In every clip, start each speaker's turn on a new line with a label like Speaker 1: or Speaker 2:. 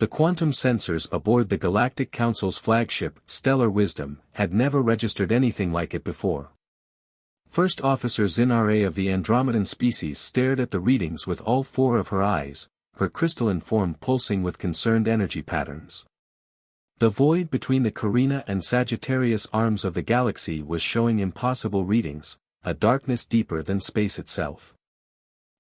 Speaker 1: The quantum sensors aboard the Galactic Council's flagship, Stellar Wisdom, had never registered anything like it before. First Officer Zinare of the Andromedan species stared at the readings with all four of her eyes, her crystalline form pulsing with concerned energy patterns. The void between the Carina and Sagittarius arms of the galaxy was showing impossible readings, a darkness deeper than space itself.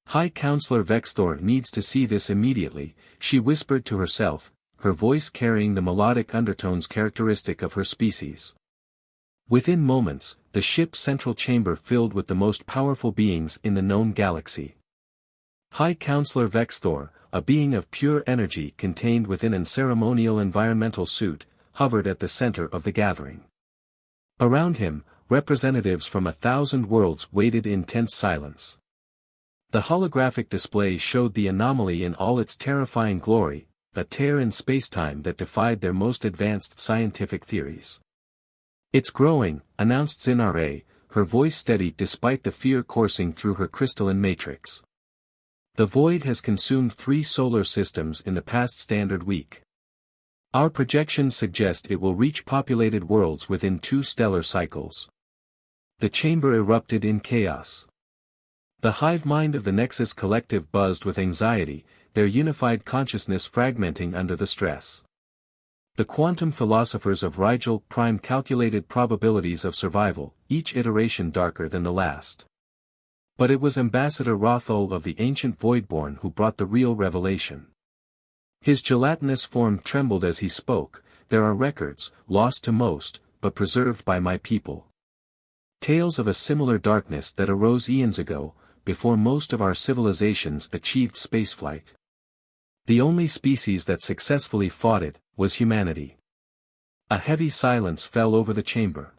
Speaker 1: High Counselor Vexthor needs to see this immediately, she whispered to herself, her voice carrying the melodic undertones characteristic of her species. Within moments, the ship's central chamber filled with the most powerful beings in the known galaxy. High Counselor Vexthor, a being of pure energy contained within an ceremonial environmental suit, hovered at the center of the gathering. Around him, representatives from 1,000 worlds waited in tense silence. The holographic display showed the anomaly in all its terrifying glory, a tear in spacetime that defied their most advanced scientific theories. "It's growing," announced Zinare, her voice steady despite the fear coursing through her crystalline matrix. "The void has consumed 3 solar systems in the past standard week. Our projections suggest it will reach populated worlds within 2 stellar cycles." The chamber erupted in chaos. The hive mind of the Nexus Collective buzzed with anxiety, their unified consciousness fragmenting under the stress. The quantum philosophers of Rigel Prime calculated probabilities of survival, each iteration darker than the last. But it was Ambassador Rothol of the ancient Voidborn who brought the real revelation. His gelatinous form trembled as he spoke. "There are records, lost to most, but preserved by my people. Tales of a similar darkness that arose eons ago, before most of our civilizations achieved spaceflight. The only species that successfully fought it, was humanity." A heavy silence fell over the chamber.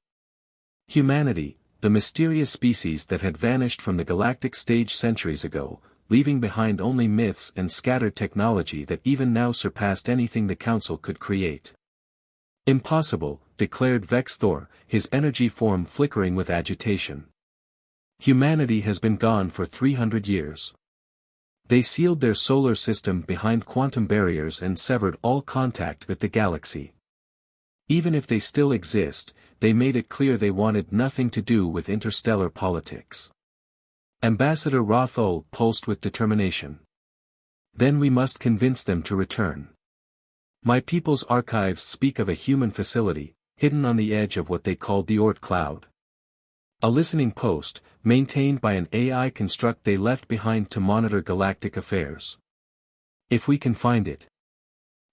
Speaker 1: Humanity, the mysterious species that had vanished from the galactic stage centuries ago, leaving behind only myths and scattered technology that even now surpassed anything the Council could create. "Impossible," declared Vexthor, his energy form flickering with agitation. "Humanity has been gone for 300 years. They sealed their solar system behind quantum barriers and severed all contact with the galaxy. Even if they still exist, they made it clear they wanted nothing to do with interstellar politics." Ambassador Rothol pulsed with determination. "Then we must convince them to return. My people's archives speak of a human facility, hidden on the edge of what they called the Oort Cloud. A listening post, maintained by an AI construct they left behind to monitor galactic affairs. If we can find it."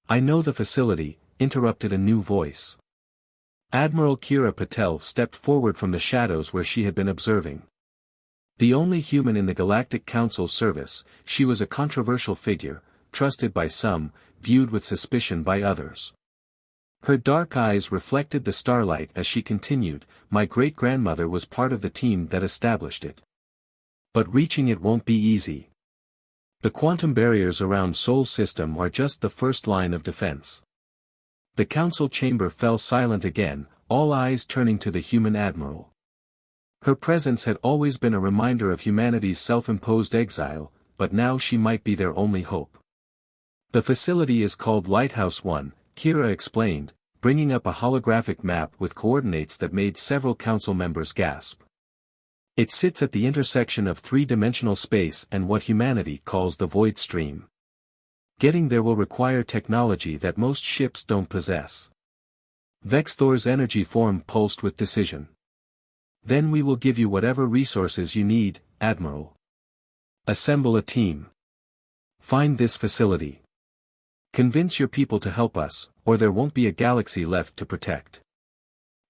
Speaker 1: "I know the facility," interrupted a new voice. Admiral Kira Patel stepped forward from the shadows where she had been observing. The only human in the Galactic Council service, she was a controversial figure, trusted by some, viewed with suspicion by others. Her dark eyes reflected the starlight as she continued, "My great-grandmother was part of the team that established it. But reaching it won't be easy. The quantum barriers around Sol system are just the first line of defense." The council chamber fell silent again, all eyes turning to the human admiral. Her presence had always been a reminder of humanity's self-imposed exile, but now she might be their only hope. "The facility is called Lighthouse 1, Kira explained, bringing up a holographic map with coordinates that made several council members gasp. "It sits at the intersection of 3-dimensional space and what humanity calls the void stream. Getting there will require technology that most ships don't possess." Vexthor's energy form pulsed with decision. "Then we will give you whatever resources you need, Admiral. Assemble a team. Find this facility. Convince your people to help us, or there won't be a galaxy left to protect."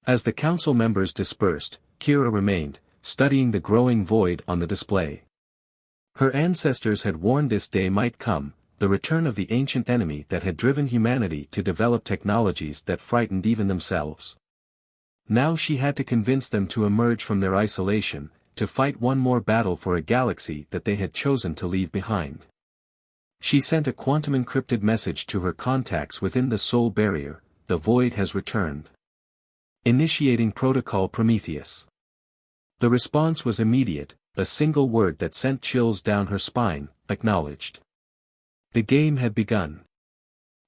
Speaker 1: As the council members dispersed, Kira remained, studying the growing void on the display. Her ancestors had warned this day might come, the return of the ancient enemy that had driven humanity to develop technologies that frightened even themselves. Now she had to convince them to emerge from their isolation, to fight one more battle for a galaxy that they had chosen to leave behind. She sent a quantum-encrypted message to her contacts within the Soul Barrier, "The void has returned. Initiating Protocol Prometheus." The response was immediate, a single word that sent chills down her spine, "Acknowledged." The game had begun.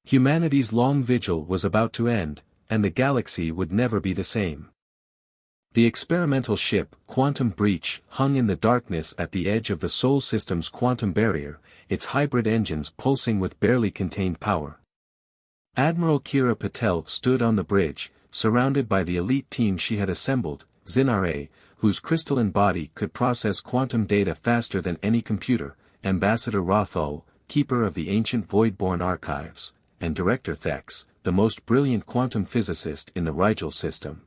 Speaker 1: Humanity's long vigil was about to end, and the galaxy would never be the same. The experimental ship, Quantum Breach, hung in the darkness at the edge of the Sol system's quantum barrier, its hybrid engines pulsing with barely contained power. Admiral Kira Patel stood on the bridge, surrounded by the elite team she had assembled, Xinara, whose crystalline body could process quantum data faster than any computer, Ambassador Rothol, keeper of the ancient Voidborn archives, and Director Thex, the most brilliant quantum physicist in the Rigel system.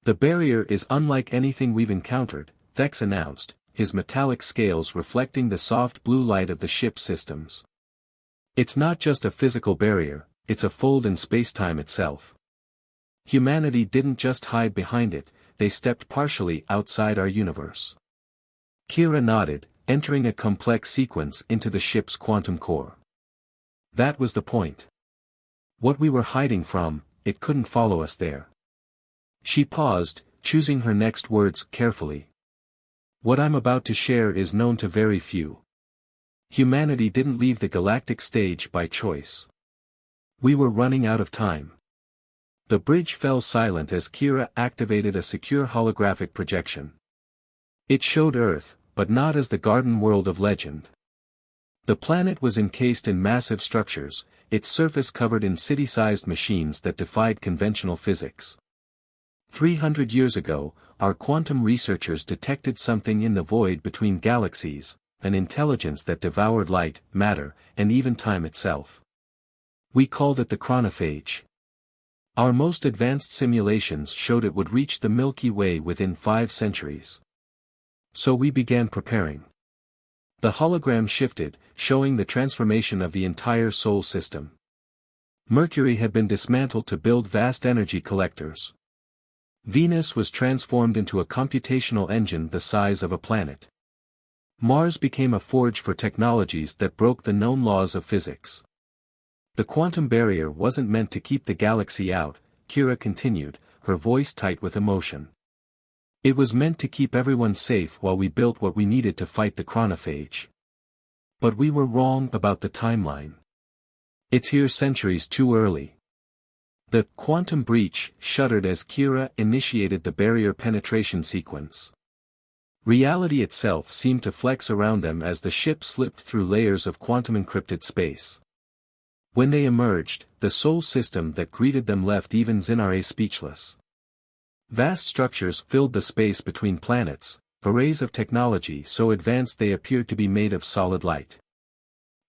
Speaker 1: "The barrier is unlike anything we've encountered," Thex announced, his metallic scales reflecting the soft blue light of the ship's systems. "It's not just a physical barrier, it's a fold in spacetime itself. Humanity didn't just hide behind it, they stepped partially outside our universe." Kira nodded, entering a complex sequence into the ship's quantum core. That was the point. What we were hiding from, it couldn't follow us there. She paused, choosing her next words carefully. "What I'm about to share is known to very few. Humanity didn't leave the galactic stage by choice. We were running out of time." The bridge fell silent as Kira activated a secure holographic projection. It showed Earth, but not as the garden world of legend. The planet was encased in massive structures, its surface covered in city-sized machines that defied conventional physics. 300 years ago, our quantum researchers detected something in the void between galaxies, an intelligence that devoured light, matter, and even time itself. We called it the chronophage. Our most advanced simulations showed it would reach the Milky Way within 5 centuries. So we began preparing. The hologram shifted, showing the transformation of the entire Sol system. Mercury had been dismantled to build vast energy collectors. Venus was transformed into a computational engine the size of a planet. Mars became a forge for technologies that broke the known laws of physics. The quantum barrier wasn't meant to keep the galaxy out, Kira continued, her voice tight with emotion. It was meant to keep everyone safe while we built what we needed to fight the chronophage. But we were wrong about the timeline. It's here centuries too early. The quantum breach shuddered as Kira initiated the barrier penetration sequence. Reality itself seemed to flex around them as the ship slipped through layers of quantum-encrypted space. When they emerged, the Sol system that greeted them left even Xinara speechless. Vast structures filled the space between planets, arrays of technology so advanced they appeared to be made of solid light.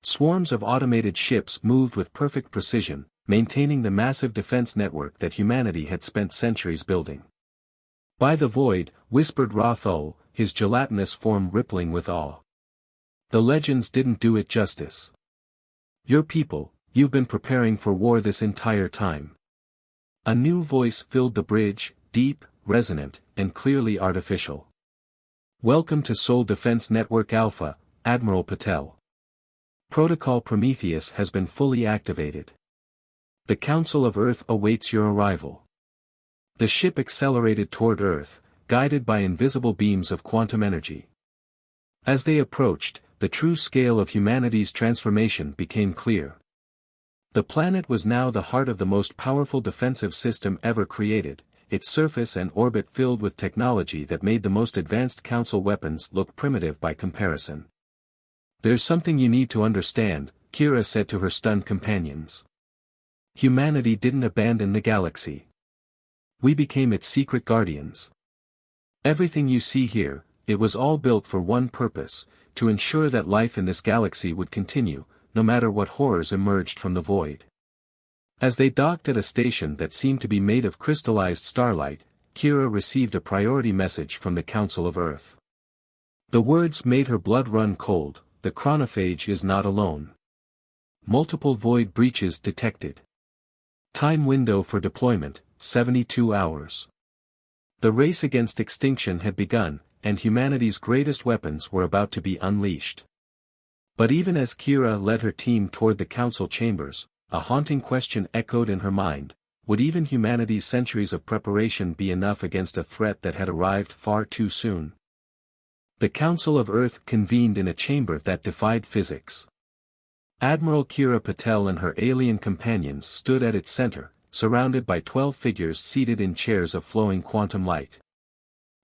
Speaker 1: Swarms of automated ships moved with perfect precision, maintaining the massive defense network that humanity had spent centuries building. "By the void," whispered Rothol, his gelatinous form rippling with awe. "The legends didn't do it justice. Your people, you've been preparing for war this entire time." A new voice filled the bridge, deep, resonant, and clearly artificial. "Welcome to Sol Defense Network Alpha, Admiral Patel. Protocol Prometheus has been fully activated. The Council of Earth awaits your arrival." The ship accelerated toward Earth, guided by invisible beams of quantum energy. As they approached, the true scale of humanity's transformation became clear. The planet was now the heart of the most powerful defensive system ever created, its surface and orbit filled with technology that made the most advanced Council weapons look primitive by comparison. "There's something you need to understand," Kira said to her stunned companions. "Humanity didn't abandon the galaxy. We became its secret guardians. Everything you see here, it was all built for one purpose, to ensure that life in this galaxy would continue, no matter what horrors emerged from the void." As they docked at a station that seemed to be made of crystallized starlight, Kira received a priority message from the Council of Earth. The words made her blood run cold. "The chronophage is not alone. Multiple void breaches detected. Time window for deployment, 72 hours. The race against extinction had begun, and humanity's greatest weapons were about to be unleashed." But even as Kira led her team toward the Council chambers, a haunting question echoed in her mind: would even humanity's centuries of preparation be enough against a threat that had arrived far too soon? The Council of Earth convened in a chamber that defied physics. Admiral Kira Patel and her alien companions stood at its center, surrounded by 12 figures seated in chairs of flowing quantum light.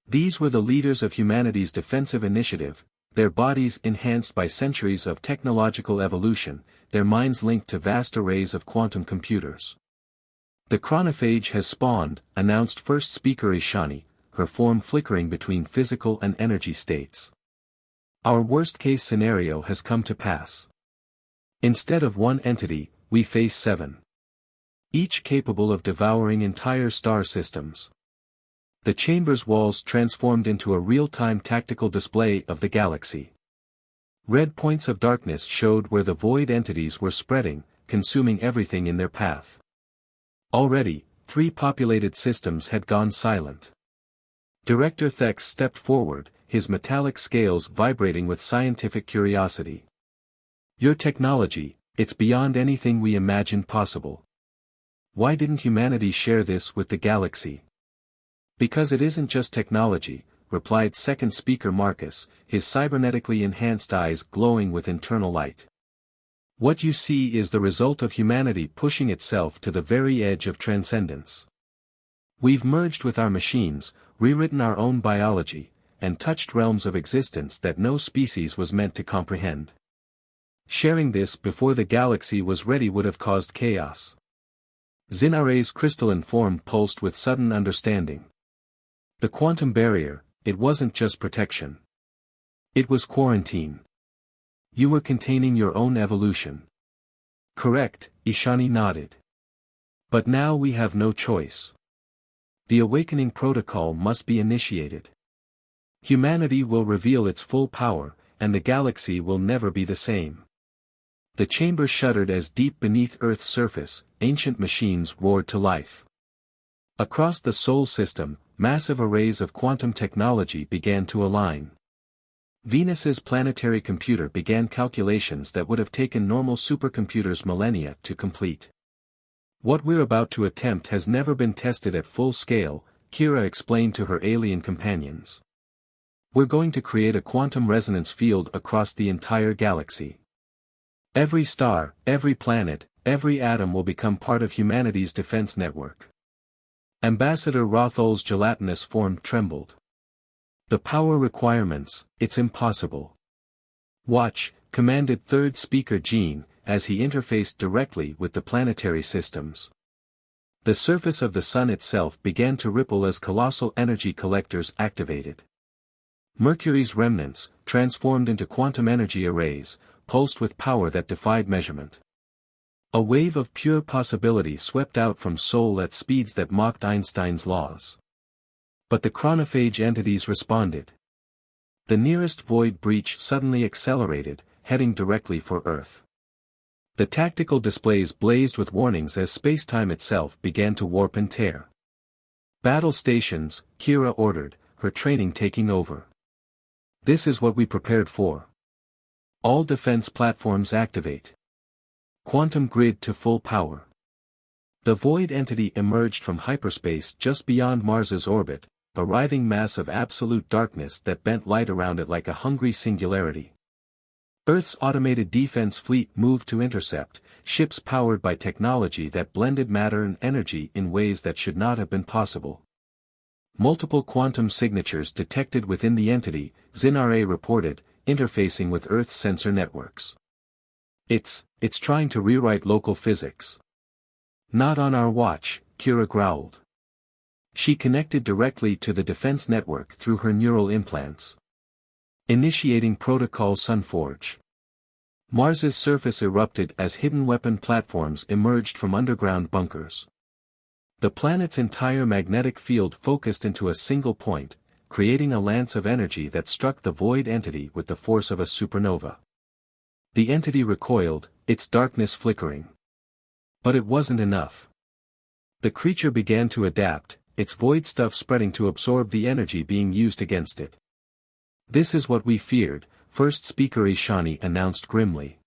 Speaker 1: These were the leaders of humanity's defensive initiative, their bodies enhanced by centuries of technological evolution, their minds linked to vast arrays of quantum computers. The chronophage has spawned, announced first speaker Ishani, her form flickering between physical and energy states. Our worst-case scenario has come to pass. Instead of one entity, we face 7. Each capable of devouring entire star systems. The chamber's walls transformed into a real-time tactical display of the galaxy. Red points of darkness showed where the void entities were spreading, consuming everything in their path. Already, 3 populated systems had gone silent. Director Thex stepped forward, his metallic scales vibrating with scientific curiosity. Your technology, it's beyond anything we imagined possible. Why didn't humanity share this with the galaxy? Because it isn't just technology, replied second speaker Marcus, his cybernetically enhanced eyes glowing with internal light. What you see is the result of humanity pushing itself to the very edge of transcendence. We've merged with our machines, rewritten our own biology, and touched realms of existence that no species was meant to comprehend. Sharing this before the galaxy was ready would have caused chaos. Zinare's crystalline form pulsed with sudden understanding. The quantum barrier, it wasn't just protection. It was quarantine. You were containing your own evolution. Correct, Ishani nodded. But now we have no choice. The awakening protocol must be initiated. Humanity will reveal its full power, and the galaxy will never be the same. The chamber shuddered as deep beneath Earth's surface, ancient machines roared to life. Across the Sol system, massive arrays of quantum technology began to align. Venus's planetary computer began calculations that would have taken normal supercomputers millennia to complete. What we're about to attempt has never been tested at full scale, Kira explained to her alien companions. We're going to create a quantum resonance field across the entire galaxy. Every star, every planet, every atom will become part of humanity's defense network. Ambassador Rothol's gelatinous form trembled. The power requirements, it's impossible. Watch, commanded third speaker Jean, as he interfaced directly with the planetary systems. The surface of the sun itself began to ripple as colossal energy collectors activated. Mercury's remnants, transformed into quantum energy arrays, pulsed with power that defied measurement. A wave of pure possibility swept out from Sol at speeds that mocked Einstein's laws. But the chronophage entities responded. The nearest void breach suddenly accelerated, heading directly for Earth. The tactical displays blazed with warnings as spacetime itself began to warp and tear. Battle stations, Kira ordered, her training taking over. This is what we prepared for. All defense platforms activate. Quantum grid to full power. The void entity emerged from hyperspace just beyond Mars's orbit, a writhing mass of absolute darkness that bent light around it like a hungry singularity. Earth's automated defense fleet moved to intercept, ships powered by technology that blended matter and energy in ways that should not have been possible. Multiple quantum signatures detected within the entity, Zinare reported, interfacing with Earth's sensor networks. It's trying to rewrite local physics. Not on our watch, Kira growled. She connected directly to the defense network through her neural implants. Initiating Protocol Sunforge. Mars's surface erupted as hidden weapon platforms emerged from underground bunkers. The planet's entire magnetic field focused into a single point, creating a lance of energy that struck the void entity with the force of a supernova. The entity recoiled, its darkness flickering. But it wasn't enough. The creature began to adapt, its void stuff spreading to absorb the energy being used against it. This is what we feared, first speaker Ishani announced grimly.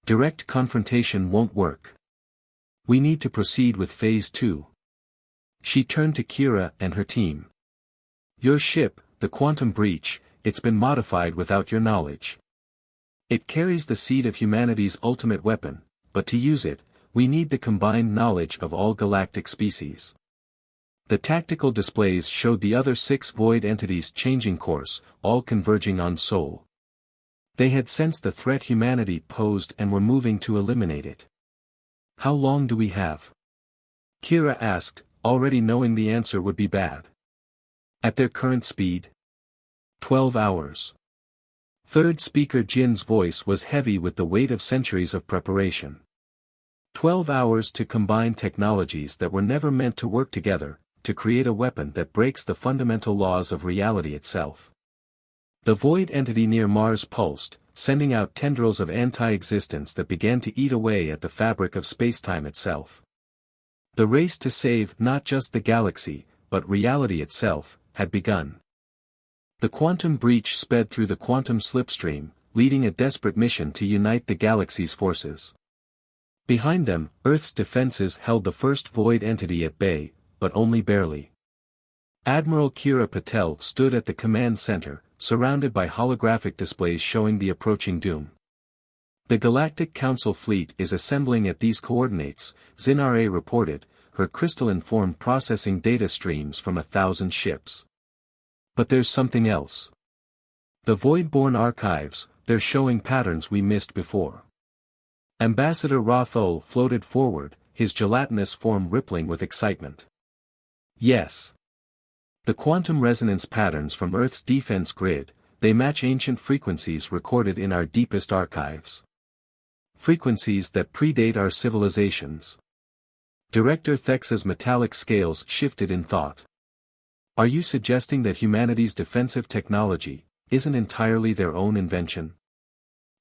Speaker 1: Direct confrontation won't work. We need to proceed with Phase 2. She turned to Kira and her team. Your ship, the Quantum Breach, it's been modified without your knowledge. It carries the seed of humanity's ultimate weapon, but to use it, we need the combined knowledge of all galactic species. The tactical displays showed the other 6 void entities changing course, all converging on Sol. They had sensed the threat humanity posed and were moving to eliminate it. How long do we have? Kira asked, already knowing the answer would be bad. At their current speed? 12 hours. Third speaker Jin's voice was heavy with the weight of centuries of preparation. 12 hours to combine technologies that were never meant to work together, to create a weapon that breaks the fundamental laws of reality itself. The void entity near Mars pulsed, sending out tendrils of anti-existence that began to eat away at the fabric of spacetime itself. The race to save not just the galaxy, but reality itself, had begun. The quantum breach sped through the quantum slipstream, leading a desperate mission to unite the galaxy's forces. Behind them, Earth's defenses held the first void entity at bay, but only barely. Admiral Kira Patel stood at the command center, surrounded by holographic displays showing the approaching doom. The Galactic Council fleet is assembling at these coordinates, Zinare reported, her crystalline form processing data streams from 1,000 ships. But there's something else. The Voidborn archives, they're showing patterns we missed before. Ambassador Rothol floated forward, his gelatinous form rippling with excitement. Yes. The quantum resonance patterns from Earth's defense grid, they match ancient frequencies recorded in our deepest archives. Frequencies that predate our civilizations. Director Thex's metallic scales shifted in thought. Are you suggesting that humanity's defensive technology isn't entirely their own invention?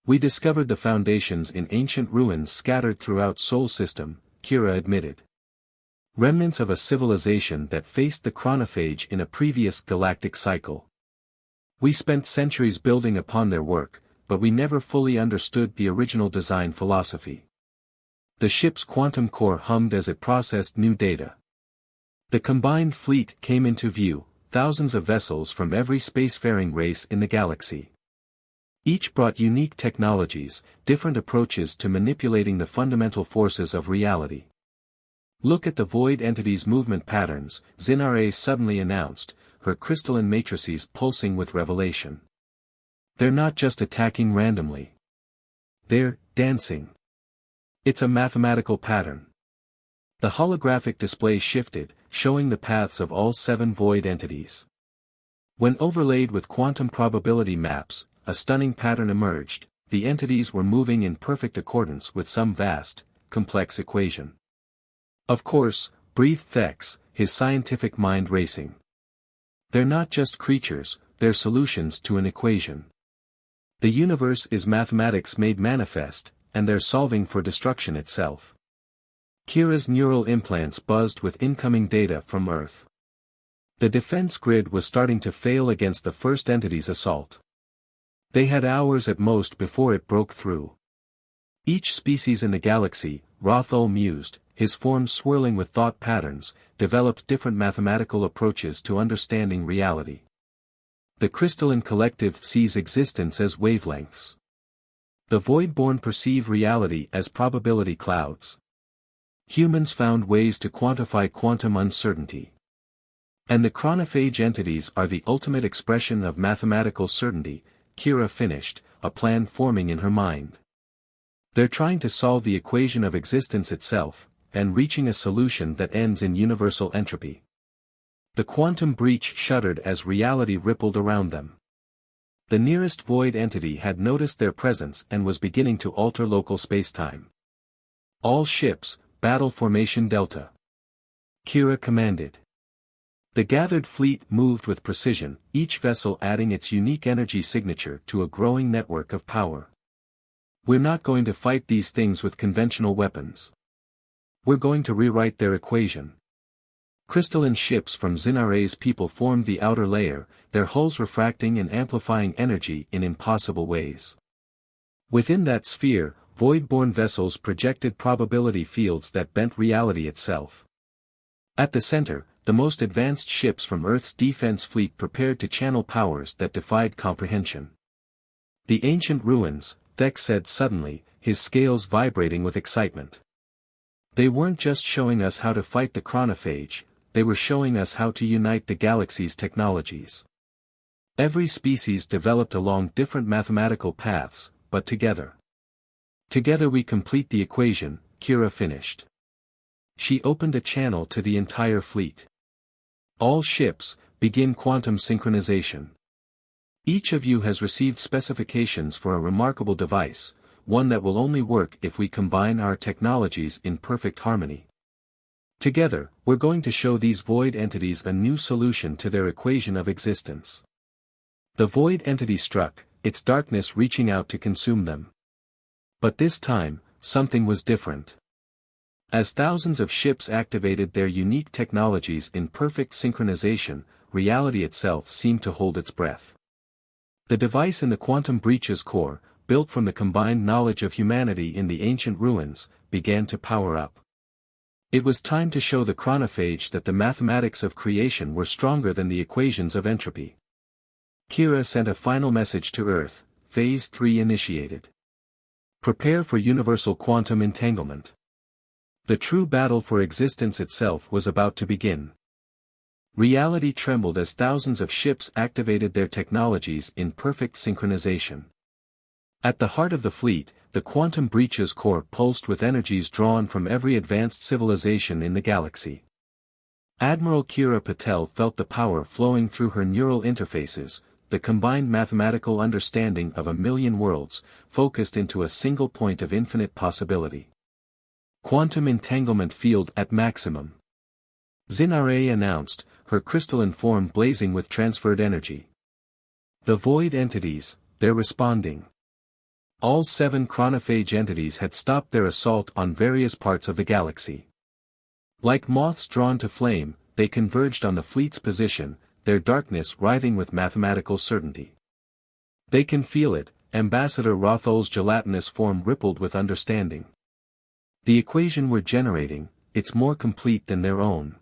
Speaker 1: We discovered the foundations in ancient ruins scattered throughout Sol system, Kira admitted. Remnants of a civilization that faced the chronophage in a previous galactic cycle. We spent centuries building upon their work, but we never fully understood the original design philosophy. The ship's quantum core hummed as it processed new data. The combined fleet came into view, thousands of vessels from every spacefaring race in the galaxy. Each brought unique technologies, different approaches to manipulating the fundamental forces of reality. Look at the void entity's movement patterns, Zinare suddenly announced, her crystalline matrices pulsing with revelation. They're not just attacking randomly. They're dancing. It's a mathematical pattern. The holographic display shifted, showing the paths of all 7 void entities. When overlaid with quantum probability maps, a stunning pattern emerged. The entities were moving in perfect accordance with some vast, complex equation. Of course, breathed Thex, his scientific mind racing. They're not just creatures, they're solutions to an equation. The universe is mathematics made manifest, and they're solving for destruction itself. Kira's neural implants buzzed with incoming data from Earth. The defense grid was starting to fail against the first entity's assault. They had hours at most before it broke through. Each species in the galaxy, Rothol mused, his form swirling with thought patterns, developed different mathematical approaches to understanding reality. The crystalline collective sees existence as wavelengths. The Voidborn perceive reality as probability clouds. Humans found ways to quantify quantum uncertainty. And the chronophage entities are the ultimate expression of mathematical certainty, Kira finished, a plan forming in her mind. They're trying to solve the equation of existence itself, and reaching a solution that ends in universal entropy. The quantum breach shuddered as reality rippled around them. The nearest void entity had noticed their presence and was beginning to alter local spacetime. All ships, battle formation Delta. Kira commanded. The gathered fleet moved with precision, each vessel adding its unique energy signature to a growing network of power. We're not going to fight these things with conventional weapons. We're going to rewrite their equation. Crystalline ships from Zinare's people formed the outer layer, their hulls refracting and amplifying energy in impossible ways. Within that sphere, void-born vessels projected probability fields that bent reality itself. At the center, the most advanced ships from Earth's defense fleet prepared to channel powers that defied comprehension. The ancient ruins, Thex said suddenly, his scales vibrating with excitement. They weren't just showing us how to fight the chronophage, they were showing us how to unite the galaxy's technologies. Every species developed along different mathematical paths, but together. Together we complete the equation, Kira finished. She opened a channel to the entire fleet. All ships, begin quantum synchronization. Each of you has received specifications for a remarkable device, one that will only work if we combine our technologies in perfect harmony. Together, we're going to show these void entities a new solution to their equation of existence. The void entity struck, its darkness reaching out to consume them. But this time, something was different. As thousands of ships activated their unique technologies in perfect synchronization, reality itself seemed to hold its breath. The device in the quantum breach's core, built from the combined knowledge of humanity in the ancient ruins, began to power up. It was time to show the chronophage that the mathematics of creation were stronger than the equations of entropy. Kira sent a final message to Earth, Phase 3 initiated. Prepare for universal quantum entanglement. The true battle for existence itself was about to begin. Reality trembled as thousands of ships activated their technologies in perfect synchronization. At the heart of the fleet, the quantum breach's core pulsed with energies drawn from every advanced civilization in the galaxy. Admiral Kira Patel felt the power flowing through her neural interfaces, the combined mathematical understanding of 1,000,000 worlds, focused into a single point of infinite possibility. Quantum entanglement field at maximum. Zinare announced, her crystalline form blazing with transferred energy. The void entities, they're responding. All 7 chronophage entities had stopped their assault on various parts of the galaxy. Like moths drawn to flame, they converged on the fleet's position, their darkness writhing with mathematical certainty. They can feel it, Ambassador Rothol's gelatinous form rippled with understanding. The equation we're generating, it's more complete than their own.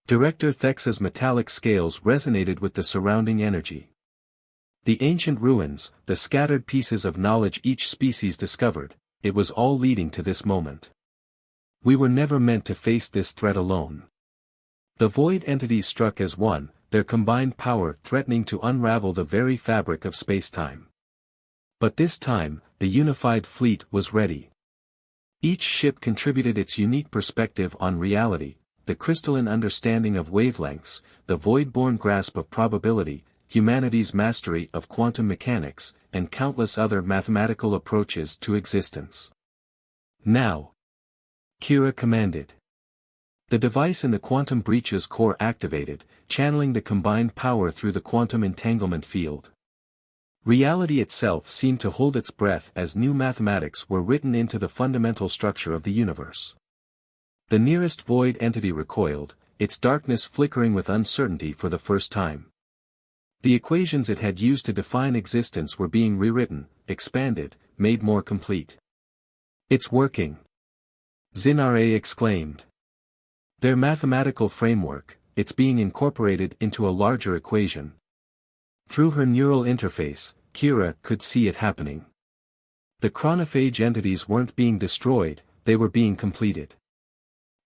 Speaker 1: Director Thex's metallic scales resonated with the surrounding energy. The ancient ruins, the scattered pieces of knowledge each species discovered, it was all leading to this moment. We were never meant to face this threat alone. The void entities struck as one, their combined power threatening to unravel the very fabric of space-time. But this time, the unified fleet was ready. Each ship contributed its unique perspective on reality, the crystalline understanding of wavelengths, the void-born grasp of probability, humanity's mastery of quantum mechanics, and countless other mathematical approaches to existence. Now, Kira commanded. The device in the quantum breach's core activated, channeling the combined power through the quantum entanglement field. Reality itself seemed to hold its breath as new mathematics were written into the fundamental structure of the universe. The nearest void entity recoiled, its darkness flickering with uncertainty for the first time. The equations it had used to define existence were being rewritten, expanded, made more complete. It's working! Zinare exclaimed. Their mathematical framework, it's being incorporated into a larger equation. Through her neural interface, Kira could see it happening. The chronophage entities weren't being destroyed, they were being completed.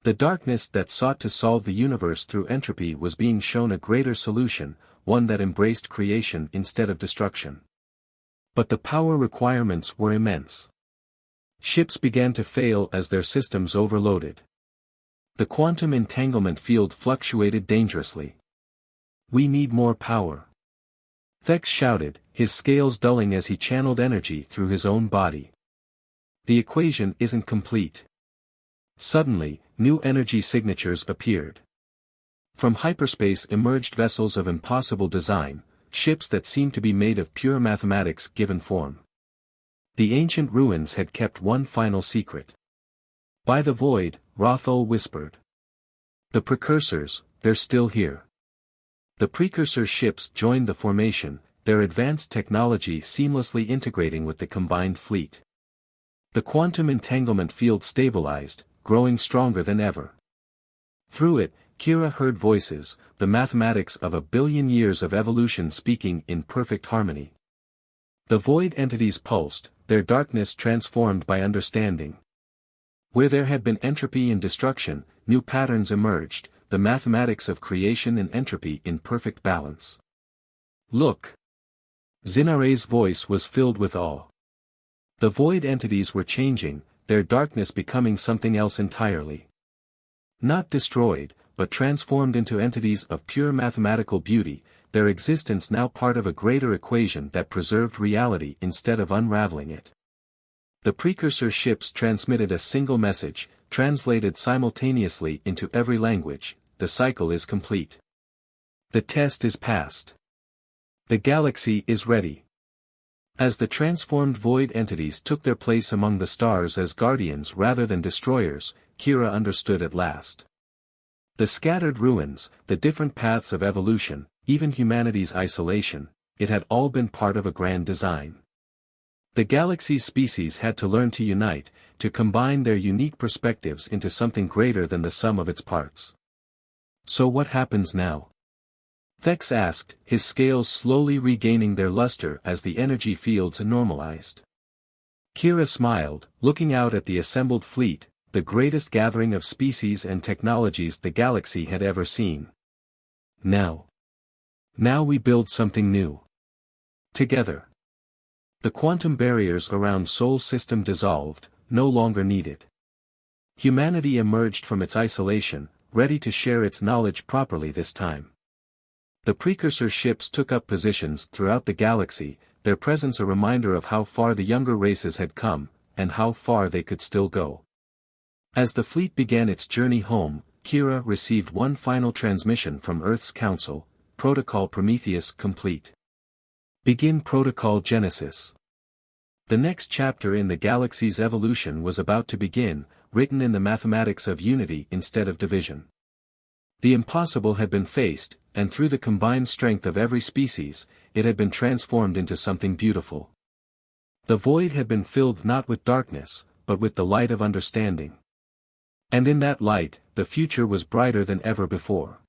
Speaker 1: The darkness that sought to solve the universe through entropy was being shown a greater solution, one that embraced creation instead of destruction. But the power requirements were immense. Ships began to fail as their systems overloaded. The quantum entanglement field fluctuated dangerously. We need more power. Thex shouted, his scales dulling as he channeled energy through his own body. The equation isn't complete. Suddenly, new energy signatures appeared. From hyperspace emerged vessels of impossible design, ships that seemed to be made of pure mathematics given form. The ancient ruins had kept one final secret. By the void, Rothol whispered. The precursors, they're still here. The precursor ships joined the formation, their advanced technology seamlessly integrating with the combined fleet. The quantum entanglement field stabilized, growing stronger than ever. Through it, Kira heard voices, the mathematics of 1,000,000,000 years of evolution speaking in perfect harmony. The void entities pulsed, their darkness transformed by understanding. Where there had been entropy and destruction, new patterns emerged, the mathematics of creation and entropy in perfect balance. Look! Zinare's voice was filled with awe. The void entities were changing, their darkness becoming something else entirely. Not destroyed, but transformed into entities of pure mathematical beauty, their existence now part of a greater equation that preserved reality instead of unraveling it. The precursor ships transmitted a single message, translated simultaneously into every language: the cycle is complete. The test is passed. The galaxy is ready. As the transformed void entities took their place among the stars as guardians rather than destroyers, Kira understood at last. The scattered ruins, the different paths of evolution, even humanity's isolation, it had all been part of a grand design. The galaxy's species had to learn to unite, to combine their unique perspectives into something greater than the sum of its parts. So what happens now? Thex asked, his scales slowly regaining their luster as the energy fields normalized. Kira smiled, looking out at the assembled fleet, the greatest gathering of species and technologies the galaxy had ever seen. Now we build something new. Together. The quantum barriers around Sol system dissolved, no longer needed. Humanity emerged from its isolation, ready to share its knowledge properly this time. The precursor ships took up positions throughout the galaxy, their presence a reminder of how far the younger races had come, and how far they could still go. As the fleet began its journey home, Kira received one final transmission from Earth's Council: Protocol Prometheus complete. Begin Protocol Genesis. The next chapter in the galaxy's evolution was about to begin, written in the mathematics of unity instead of division. The impossible had been faced, and through the combined strength of every species, it had been transformed into something beautiful. The void had been filled not with darkness, but with the light of understanding. And in that light, the future was brighter than ever before.